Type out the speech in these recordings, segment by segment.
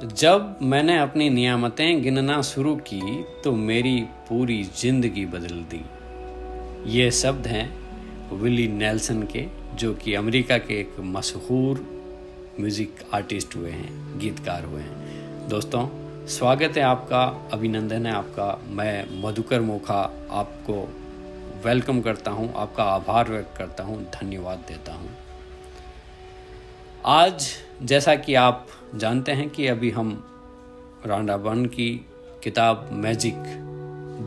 जब मैंने अपनी नियामतें गिनना शुरू की तो मेरी पूरी जिंदगी बदल दी। ये शब्द हैं विली नेल्सन के, जो कि अमेरिका के एक मशहूर म्यूज़िक आर्टिस्ट हुए हैं, गीतकार हुए हैं। दोस्तों, स्वागत है आपका, अभिनंदन है आपका। मैं मधुकर मोखा आपको वेलकम करता हूँ, आपका आभार व्यक्त करता हूँ, धन्यवाद देता हूँ। आज जैसा कि आप जानते हैं कि अभी हम रॉन्डा बर्न की किताब मैजिक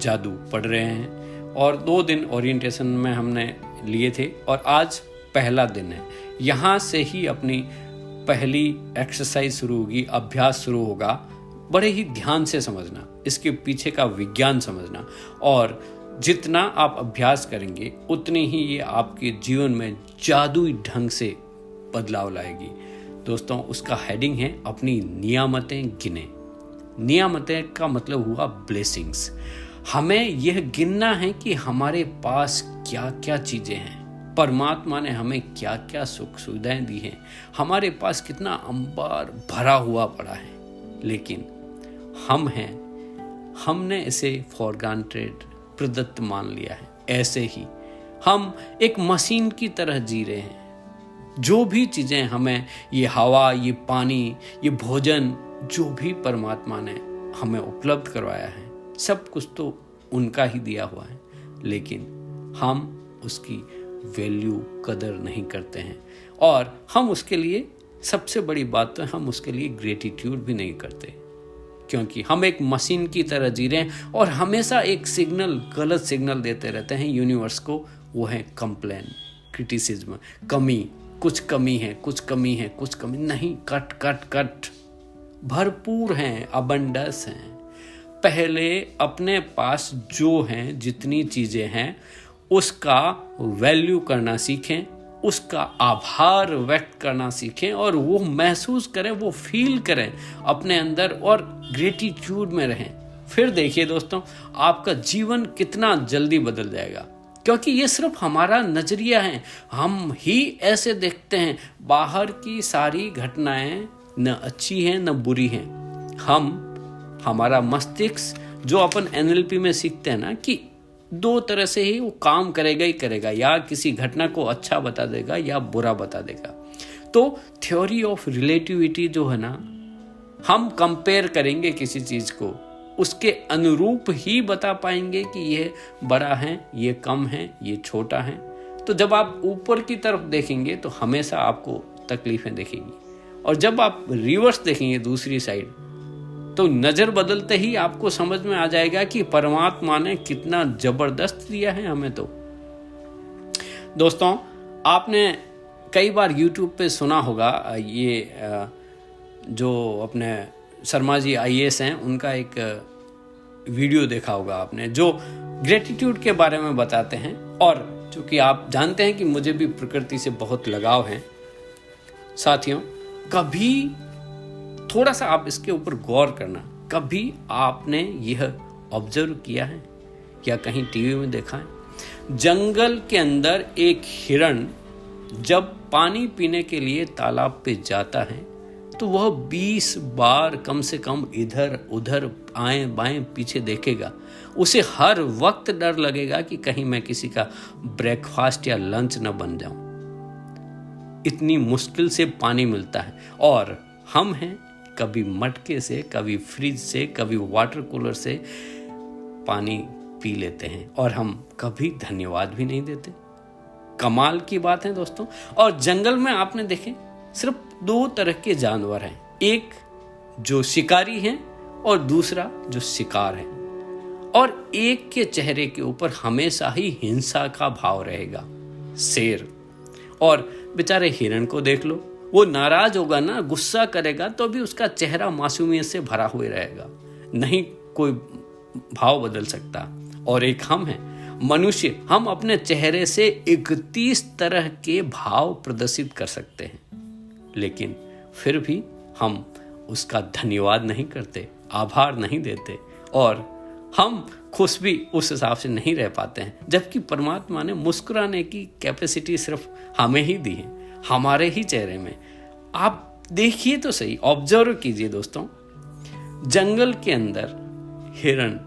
जादू पढ़ रहे हैं और 2 दिन ओरिएंटेशन में हमने लिए थे और आज पहला दिन है। यहाँ से ही अपनी पहली एक्सरसाइज शुरू होगी, अभ्यास शुरू होगा। बड़े ही ध्यान से समझना, इसके पीछे का विज्ञान समझना, और जितना आप अभ्यास करेंगे उतनी ही ये आपके जीवन में जादुई ढंग से बदलाव लाएगी। दोस्तों, उसका हेडिंग है अपनी नियामतें गिने। नियामतें का मतलब हुआ ब्लेसिंग्स। हमें यह गिनना है कि हमारे पास क्या क्या चीज़ें हैं, परमात्मा ने हमें क्या क्या सुख सुविधाएं दी हैं, हमारे पास कितना अंबार भरा हुआ पड़ा है। लेकिन हमने इसे फॉर ग्रांटेड, प्रदत्त मान लिया है। ऐसे ही हम एक मशीन की तरह जी रहे हैं। जो भी चीज़ें हमें, ये हवा, ये पानी, ये भोजन, जो भी परमात्मा ने हमें उपलब्ध करवाया है, सब कुछ तो उनका ही दिया हुआ है। लेकिन हम उसकी वैल्यू, कदर नहीं करते हैं। और हम उसके लिए, सबसे बड़ी बात तो हम उसके लिए ग्रेटिट्यूड भी नहीं करते, क्योंकि हम एक मशीन की तरह जी रहे हैं और हमेशा एक सिग्नल, गलत सिग्नल देते रहते हैं यूनिवर्स को। वो है कंप्लेन, क्रिटिसिज्म, कमी, कुछ कमी है, कुछ कमी है, कुछ कमी नहीं। कट कट कट, भरपूर हैं, अबंडस हैं। पहले अपने पास जो हैं, जितनी चीज़ें हैं, उसका वैल्यू करना सीखें, उसका आभार व्यक्त करना सीखें और वो महसूस करें, वो फील करें अपने अंदर और ग्रेटिट्यूड में रहें। फिर देखिए दोस्तों, आपका जीवन कितना जल्दी बदल जाएगा, क्योंकि ये सिर्फ हमारा नजरिया है। हम ही ऐसे देखते हैं। बाहर की सारी घटनाएं न अच्छी हैं न बुरी हैं। हमारा मस्तिष्क, जो अपन NLP में सीखते हैं ना, कि 2 तरह से ही वो काम करेगा ही करेगा, या किसी घटना को अच्छा बता देगा या बुरा बता देगा। तो थ्योरी ऑफ रिलेटिविटी जो है ना, हम कंपेयर करेंगे किसी चीज को, उसके अनुरूप ही बता पाएंगे कि ये बड़ा है, ये कम है, ये छोटा है। तो जब आप ऊपर की तरफ देखेंगे तो हमेशा आपको तकलीफें दिखेंगी, और जब आप रिवर्स देखेंगे दूसरी साइड, तो नज़र बदलते ही आपको समझ में आ जाएगा कि परमात्मा ने कितना जबरदस्त दिया है हमें। तो दोस्तों, आपने कई बार YouTube पे सुना होगा, ये जो अपने शर्मा जी IAS हैं, उनका एक वीडियो देखा होगा आपने, जो ग्रेटिट्यूड के बारे में बताते हैं। और चूंकि आप जानते हैं कि मुझे भी प्रकृति से बहुत लगाव है साथियों, कभी थोड़ा सा आप इसके ऊपर गौर करना। कभी आपने यह ऑब्जर्व किया है या कहीं टीवी में देखा है, जंगल के अंदर एक हिरण जब पानी पीने के लिए तालाब पे जाता है तो वह 20 बार कम से कम इधर उधर, आएं बाएं, पीछे देखेगा। उसे हर वक्त डर लगेगा कि कहीं मैं किसी का ब्रेकफास्ट या लंच न बन जाऊं। इतनी मुश्किल से पानी मिलता है, और हम हैं, कभी मटके से, कभी फ्रिज से, कभी वाटर कूलर से पानी पी लेते हैं, और हम कभी धन्यवाद भी नहीं देते। कमाल की बात है दोस्तों। और जंगल में आपने देखे, सिर्फ 2 तरह के जानवर हैं, एक जो शिकारी हैं और दूसरा जो शिकार है। और एक के चेहरे के ऊपर हमेशा ही हिंसा का भाव रहेगा, शेर। और बेचारे हिरण को देख लो, वो नाराज होगा ना, गुस्सा करेगा तो भी उसका चेहरा मासूमियत से भरा हुआ रहेगा, नहीं कोई भाव बदल सकता। और एक हम हैं, मनुष्य, हम अपने चेहरे से 31 तरह के भाव प्रदर्शित कर सकते हैं, लेकिन फिर भी हम उसका धन्यवाद नहीं करते, आभार नहीं देते, और हम खुश भी उस हिसाब से नहीं रह पाते हैं। जबकि परमात्मा ने मुस्कुराने की कैपेसिटी सिर्फ हमें ही दी है, हमारे ही चेहरे में। आप देखिए तो सही, ऑब्जर्व कीजिए दोस्तों, जंगल के अंदर हिरण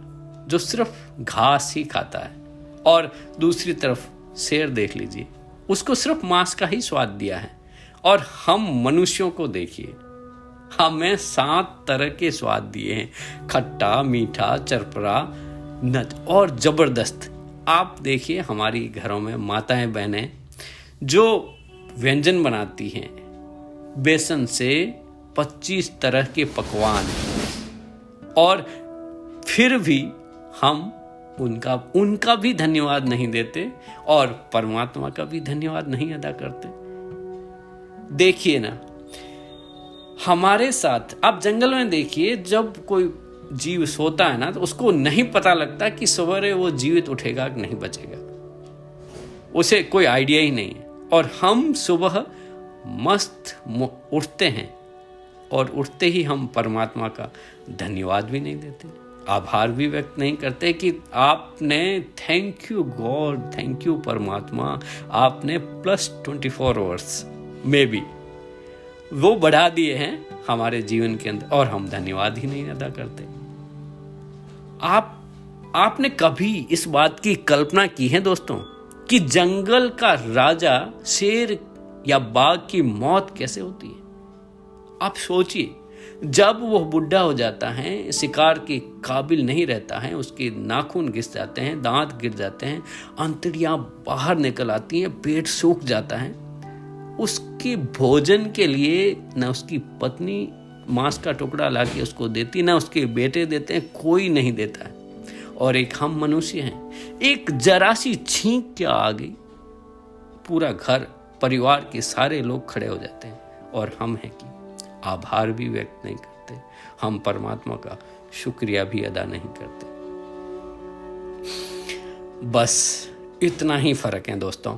जो सिर्फ घास ही खाता है, और दूसरी तरफ शेर देख लीजिए, उसको सिर्फ मांस का ही स्वाद दिया है। और हम मनुष्यों को देखिए, हमें 7 तरह के स्वाद दिए हैं, खट्टा, मीठा, चरपरा, नच और जबरदस्त। आप देखिए हमारी घरों में माताएं बहनें जो व्यंजन बनाती हैं, बेसन से 25 तरह के पकवान, और फिर भी हम उनका भी धन्यवाद नहीं देते और परमात्मा का भी धन्यवाद नहीं अदा करते। देखिए ना, हमारे साथ आप जंगल में देखिए, जब कोई जीव सोता है ना, तो उसको नहीं पता लगता कि सवेरे वो जीवित उठेगा कि नहीं बचेगा, उसे कोई आइडिया ही नहीं है। और हम सुबह मस्त उठते हैं, और उठते ही हम परमात्मा का धन्यवाद भी नहीं देते, आभार भी व्यक्त नहीं करते कि आपने, thank you God, thank you परमात्मा, आपने +24 आवर्स में भी वो बढ़ा दिए हैं हमारे जीवन के अंदर, और हम धन्यवाद ही नहीं अदा करते। आपने कभी इस बात की कल्पना की है दोस्तों कि जंगल का राजा शेर या बाघ की मौत कैसे होती है? आप सोचिए, जब वो बुढ़ा हो जाता है, शिकार के काबिल नहीं रहता है, उसके नाखून घिस जाते हैं, दांत गिर जाते हैं, अंतड़ियां बाहर निकल आती हैं, पेट सूख जाता है, उसके भोजन के लिए न उसकी पत्नी मांस का टुकड़ा लाके उसको देती, ना उसके बेटे देते हैं, कोई नहीं देता है। और एक हम मनुष्य हैं, एक जरा सी छींक क्या आ गई, पूरा घर परिवार के सारे लोग खड़े हो जाते हैं, और हम हैं कि आभार भी व्यक्त नहीं करते, हम परमात्मा का शुक्रिया भी अदा नहीं करते। बस इतना ही फर्क है दोस्तों।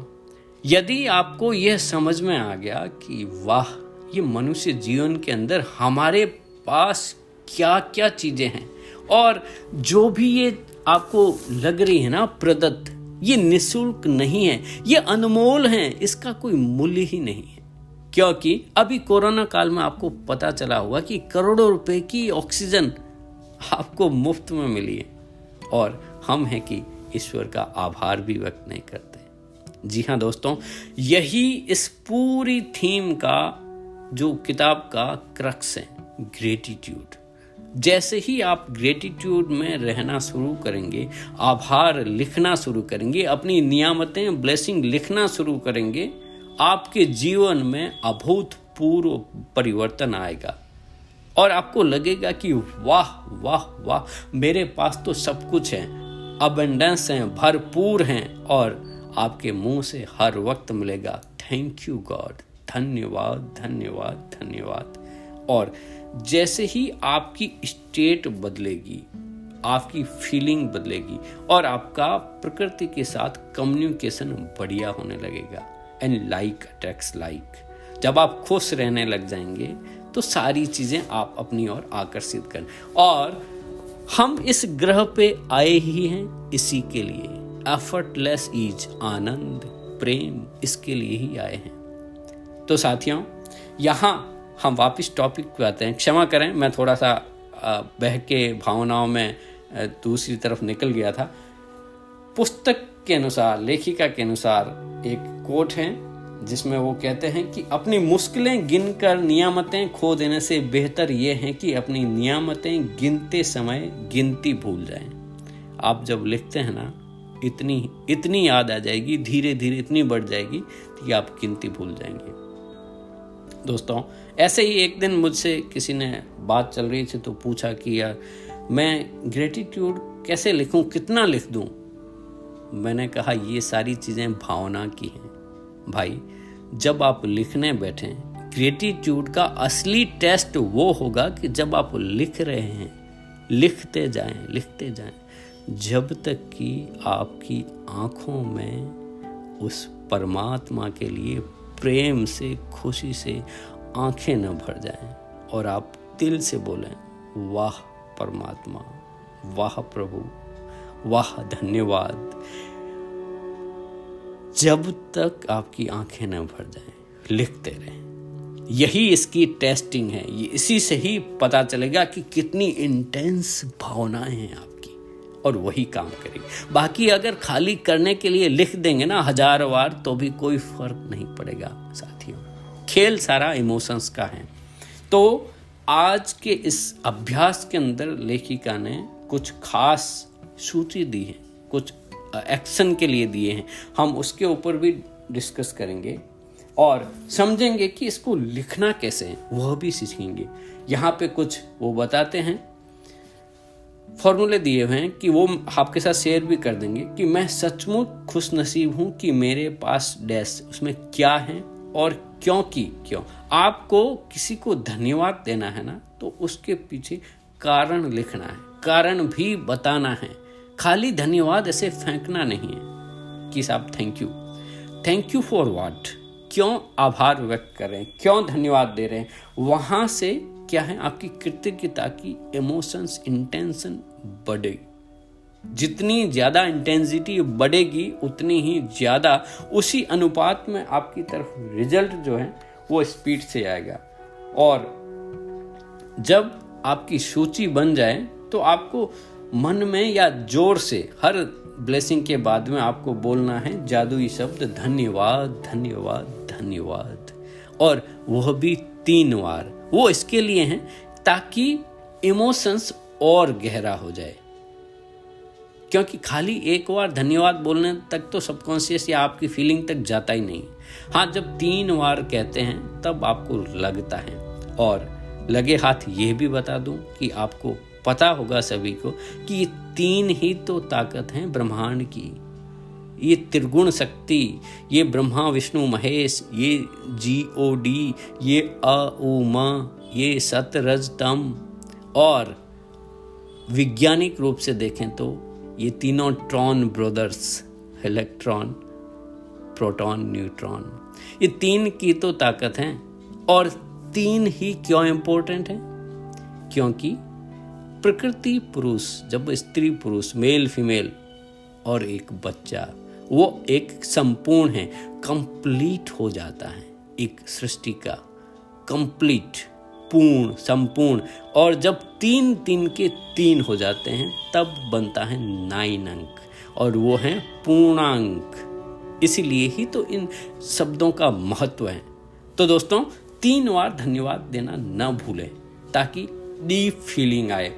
यदि आपको यह समझ में आ गया कि वाह, ये मनुष्य जीवन के अंदर हमारे पास क्या क्या चीजें हैं, और जो भी ये आपको लग रही है ना प्रदत्त, ये निःशुल्क नहीं है, ये अनमोल है, इसका कोई मूल्य ही नहीं है। क्योंकि अभी कोरोना काल में आपको पता चला होगा कि करोड़ों रुपए की ऑक्सीजन आपको मुफ्त में मिली है, और हम हैं कि ईश्वर का आभार भी व्यक्त नहीं करते। जी हाँ दोस्तों, यही इस पूरी थीम का जो किताब का क्रक्स है, ग्रेटिट्यूड। जैसे ही आप ग्रेटिट्यूड में रहना शुरू करेंगे, आभार लिखना शुरू करेंगे, अपनी नियामतें, ब्लेसिंग लिखना शुरू करेंगे, आपके जीवन में अभूतपूर्व परिवर्तन आएगा, और आपको लगेगा कि वाह वाह वाह, मेरे पास तो सब कुछ है, अबंडेंस है, भरपूर हैं, और आपके मुंह से हर वक्त मिलेगा थैंक यू गॉड, धन्यवाद धन्यवाद धन्यवाद। और जैसे ही आपकी स्टेट बदलेगी, आपकी फीलिंग बदलेगी, और आपका प्रकृति के साथ कम्युनिकेशन बढ़िया होने लगेगा। And like attracts like. जब आप खुश रहने लग जाएंगे तो सारी चीजें आप अपनी ओर आकर्षित करें। और हम इस ग्रह पे आए ही हैं इसी के लिए, एफर्टलेस ईज, आनंद, प्रेम, इसके लिए ही आए हैं। तो साथियों, यहाँ हम वापस टॉपिक पे आते हैं। क्षमा करें, मैं थोड़ा सा बह के भावनाओं में दूसरी तरफ निकल गया था। पुस्तक के अनुसार, लेखिका के अनुसार एक कोट है जिसमें वो कहते हैं कि अपनी मुश्किलें गिनकर नियामतें खो देने से बेहतर ये है कि अपनी नियामतें गिनते समय गिनती भूल जाएं। आप जब लिखते हैं ना, इतनी याद आ जाएगी, धीरे धीरे इतनी बढ़ जाएगी कि आप गिनती भूल जाएंगे। दोस्तों, ऐसे ही एक दिन मुझसे किसी ने बात चल रही थी तो पूछा कि यार मैं ग्रेटिट्यूड कैसे लिखूं, कितना लिख दूं। मैंने कहा ये सारी चीज़ें भावना की हैं भाई। जब आप लिखने बैठें, ग्रेटिट्यूड का असली टेस्ट वो होगा कि जब आप लिख रहे हैं, लिखते जाएं जब तक कि आपकी आंखों में उस परमात्मा के लिए प्रेम से, खुशी से आंखें न भर जाएं, और आप दिल से बोलें वाह परमात्मा, वाह प्रभु, वाह धन्यवाद। जब तक आपकी आंखें न भर जाएं, लिखते रहें। यही इसकी टेस्टिंग है। ये इसी से ही पता चलेगा कि कितनी इंटेंस भावनाएं हैं आपकी, और वही काम करेगी। बाकी अगर खाली करने के लिए लिख देंगे ना 1000 बार तो भी कोई फर्क नहीं पड़ेगा साथियों। खेल सारा इमोशंस का है। तो आज के इस अभ्यास के अंदर लेखिका ने कुछ खास सूची दी है, कुछ एक्शन के लिए दिए हैं। हम उसके ऊपर भी डिस्कस करेंगे और समझेंगे कि इसको लिखना कैसे है, वह भी सीखेंगे। यहाँ पे कुछ वो बताते हैं, फॉर्मूले दिए हुए हैं कि वो आपके साथ शेयर भी कर देंगे कि मैं सचमुच खुश नसीब हूं कि मेरे पास डैश, उसमें क्या है और क्यों आपको किसी को धन्यवाद देना है ना, तो उसके पीछे कारण लिखना है, कारण भी बताना है। खाली धन्यवाद ऐसे फेंकना नहीं है कि साहब थैंक यू फॉर व्हाट, क्यों आभार व्यक्त कर रहे हैं, क्यों धन्यवाद दे रहे हैं। वहां से क्या है, आपकी कृतज्ञता की इमोशंस इंटेंशन बढ़ेगी। जितनी ज्यादा इंटेंसिटी बढ़ेगी उतनी ही ज्यादा उसी अनुपात में आपकी तरफ रिजल्ट जो है वो स्पीड से आएगा। और जब आपकी सूची बन जाए तो आपको मन में या जोर से हर ब्लेसिंग के बाद में आपको बोलना है जादुई शब्द धन्यवाद धन्यवाद धन्यवाद, और वह भी 3 बार। वो इसके लिए हैं ताकि इमोशंस और गहरा हो जाए, क्योंकि खाली एक बार धन्यवाद बोलने तक तो सबकॉन्शियस या आपकी फीलिंग तक जाता ही नहीं। हाँ, जब 3 बार कहते हैं तब आपको लगता है। और लगे हाथ ये भी बता दूं कि आपको पता होगा सभी को कि ये 3 ही तो ताकत हैं ब्रह्मांड की। ये त्रिगुण शक्ति, ये ब्रह्मा विष्णु महेश, ये GOD, ये अ उ म, ये सत रज तम, और वैज्ञानिक रूप से देखें तो ये तीनों Tron brothers, electron proton neutron, ये 3 की तो ताकत है। और 3 ही क्यों इंपॉर्टेंट है, क्योंकि प्रकृति पुरुष, जब स्त्री पुरुष, मेल फीमेल और एक बच्चा, वो एक संपूर्ण है, कंप्लीट हो जाता है एक सृष्टि का, कंप्लीट, पूर्ण, संपूर्ण। और जब 3 के 3 हो जाते हैं तब बनता है 9 अंक, और वो है पूर्णांक। इसीलिए ही तो इन शब्दों का महत्व है। तो दोस्तों 3 बार धन्यवाद देना न भूलें ताकि डीप फीलिंग आए।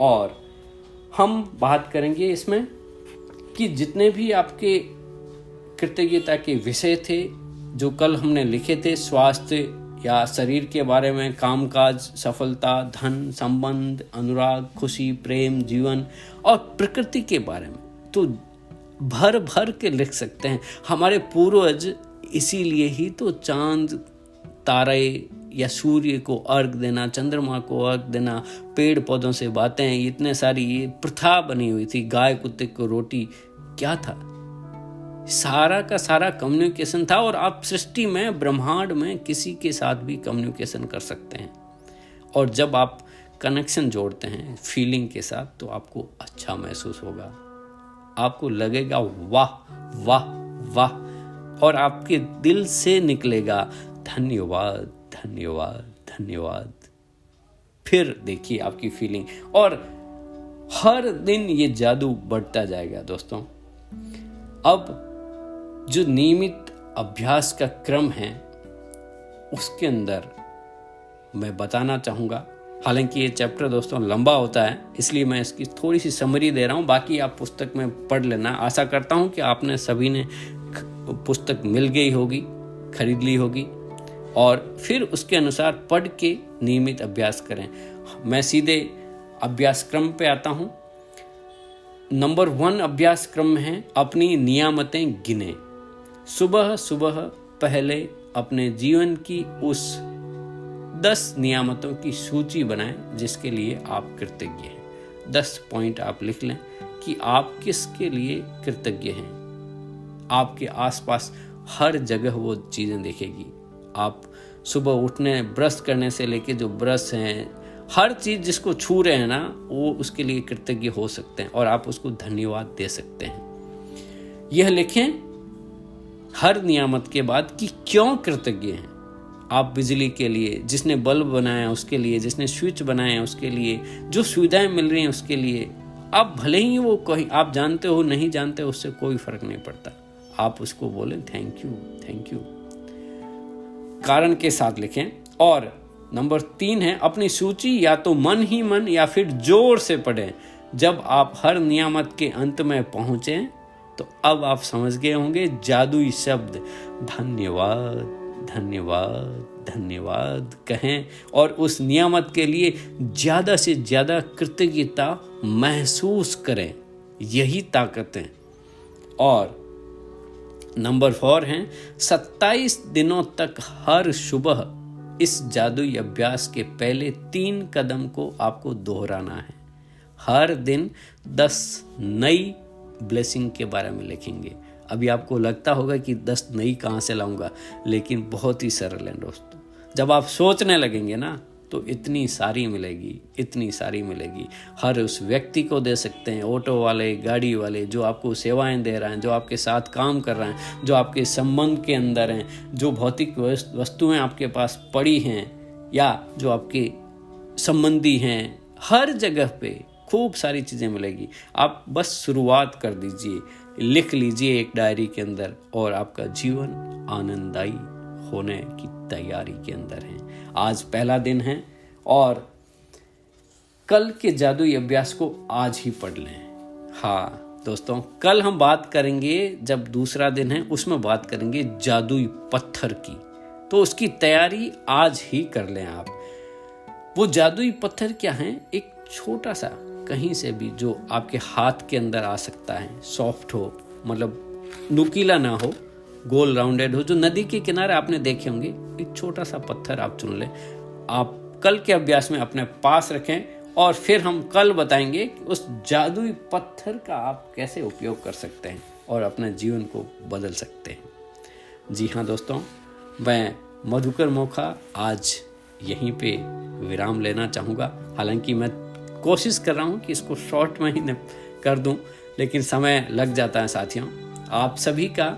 और हम बात करेंगे इसमें कि जितने भी आपके कृतज्ञता के विषय थे जो कल हमने लिखे थे, स्वास्थ्य या शरीर के बारे में, कामकाज, सफलता, धन, संबंध, अनुराग, खुशी, प्रेम, जीवन, और प्रकृति के बारे में, तो भर भर के लिख सकते हैं। हमारे पूर्वज इसीलिए ही तो चांद, तारे या सूर्य को अर्घ देना, चंद्रमा को अर्घ देना, पेड़ पौधों से बातें, इतने सारी ये प्रथा बनी हुई थी, गाय कुत्ते को रोटी, क्या था, सारा का सारा कम्युनिकेशन था। और आप सृष्टि में, ब्रह्मांड में किसी के साथ भी कम्युनिकेशन कर सकते हैं। और जब आप कनेक्शन जोड़ते हैं फीलिंग के साथ तो आपको अच्छा महसूस होगा, आपको लगेगा वाह वाह वाह, और आपके दिल से निकलेगा धन्यवाद धन्यवाद धन्यवाद। फिर देखिए आपकी फीलिंग, और हर दिन ये जादू बढ़ता जाएगा दोस्तों। अब जो नियमित अभ्यास का क्रम है उसके अंदर मैं बताना चाहूँगा, हालांकि ये चैप्टर दोस्तों लंबा होता है इसलिए मैं इसकी थोड़ी सी समरी दे रहा हूँ, बाकी आप पुस्तक में पढ़ लेना। आशा करता हूँ कि आपने सभी ने पुस्तक मिल गई होगी, खरीद ली होगी, और फिर उसके अनुसार पढ़ के नियमित अभ्यास करें। मैं सीधे अभ्यास क्रम पे आता हूँ। नंबर 1 अभ्यास क्रम है अपनी नियामतें गिने। सुबह सुबह पहले अपने जीवन की उस 10 नियामतों की सूची बनाएं जिसके लिए आप कृतज्ञ हैं। 10 पॉइंट आप लिख लें कि आप किसके लिए कृतज्ञ हैं। आपके आसपास हर जगह वो चीज़ें दिखेगी। आप सुबह उठने, ब्रश करने से लेके जो ब्रश हैं, हर चीज़ जिसको छू रहे हैं ना, वो उसके लिए कृतज्ञ हो सकते हैं और आप उसको धन्यवाद दे सकते हैं। यह लिखें हर नियामत के बाद कि क्यों कृतज्ञ हैं। आप बिजली के लिए, जिसने बल्ब बनाया उसके लिए, जिसने स्विच बनाया उसके लिए, जो सुविधाएं मिल रही हैं उसके लिए, आप भले ही वो कहीं आप जानते हो नहीं जानते, उससे कोई फर्क नहीं पड़ता। आप उसको बोलें थैंक यू, थैंक यू, कारण के साथ लिखें। और नंबर 3 है, अपनी सूची या तो मन ही मन या फिर जोर से पढ़ें। जब आप हर नियामत के अंत में पहुंचे तो अब आप समझ गए होंगे जादुई शब्द धन्यवाद, धन्यवाद, धन्यवाद कहें और उस नियामत के लिए ज्यादा से ज्यादा कृतज्ञता महसूस करें। यही ताकत है। और नंबर 4 है, 27 दिनों तक हर सुबह इस जादुई अभ्यास के पहले 3 कदम को आपको दोहराना है। हर दिन 10 नई ब्लेसिंग के बारे में लिखेंगे। अभी आपको लगता होगा कि 10 नई कहाँ से लाऊंगा, लेकिन बहुत ही सरल है दोस्तों। जब आप सोचने लगेंगे ना तो इतनी सारी मिलेगी, इतनी सारी मिलेगी। हर उस व्यक्ति को दे सकते हैं, ऑटो वाले, गाड़ी वाले, जो आपको सेवाएं दे रहे हैं, जो आपके साथ काम कर रहे हैं, जो आपके संबंध के अंदर हैं, जो भौतिक वस्तुएं आपके पास पड़ी हैं या जो आपके संबंधी हैं, हर जगह पे खूब सारी चीज़ें मिलेगी। आप बस शुरुआत कर दीजिए, लिख लीजिए एक डायरी के अंदर और आपका जीवन आनंददायी होने की तैयारी के अंदर है। आज पहला दिन है और कल के जादुई अभ्यास को आज ही पढ़ लें। हाँ दोस्तों, कल हम बात करेंगे, जब दूसरा दिन है उसमें बात करेंगे जादुई पत्थर की, तो उसकी तैयारी आज ही कर लें आप। वो जादुई पत्थर क्या है? एक छोटा सा, कहीं से भी, जो आपके हाथ के अंदर आ सकता है, सॉफ्ट हो, मतलब नुकीला ना हो, गोल राउंडेड हो, जो नदी के किनारे आपने देखे होंगे। एक छोटा सा पत्थर आप चुन लें, आप कल के अभ्यास में अपने पास रखें और फिर हम कल बताएंगे कि उस जादुई पत्थर का आप कैसे उपयोग कर सकते हैं और अपने जीवन को बदल सकते हैं। जी हाँ दोस्तों, मैं मधुकर मोखा आज यहीं पे विराम लेना चाहूँगा। हालांकि मैं कोशिश कर रहा हूँ कि इसको शॉर्ट में ही कर दूँ, लेकिन समय लग जाता है साथियों। आप सभी का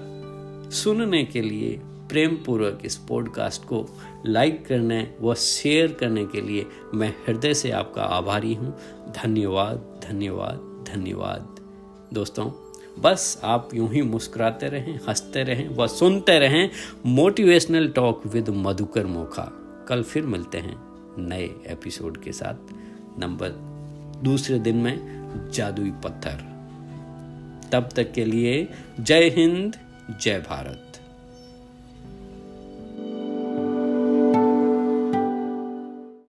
सुनने के लिए, प्रेम पूर्वक इस पॉडकास्ट को लाइक करने व शेयर करने के लिए मैं हृदय से आपका आभारी हूँ। धन्यवाद, धन्यवाद, धन्यवाद। दोस्तों, बस आप यूं ही मुस्कुराते रहें, हंसते रहें व सुनते रहें motivational talk with Madhukar Mokha. कल फिर मिलते हैं नए एपिसोड के साथ, दूसरे दिन में जादुई पत्थर। तब तक के लिए जय हिंद, जय भारत।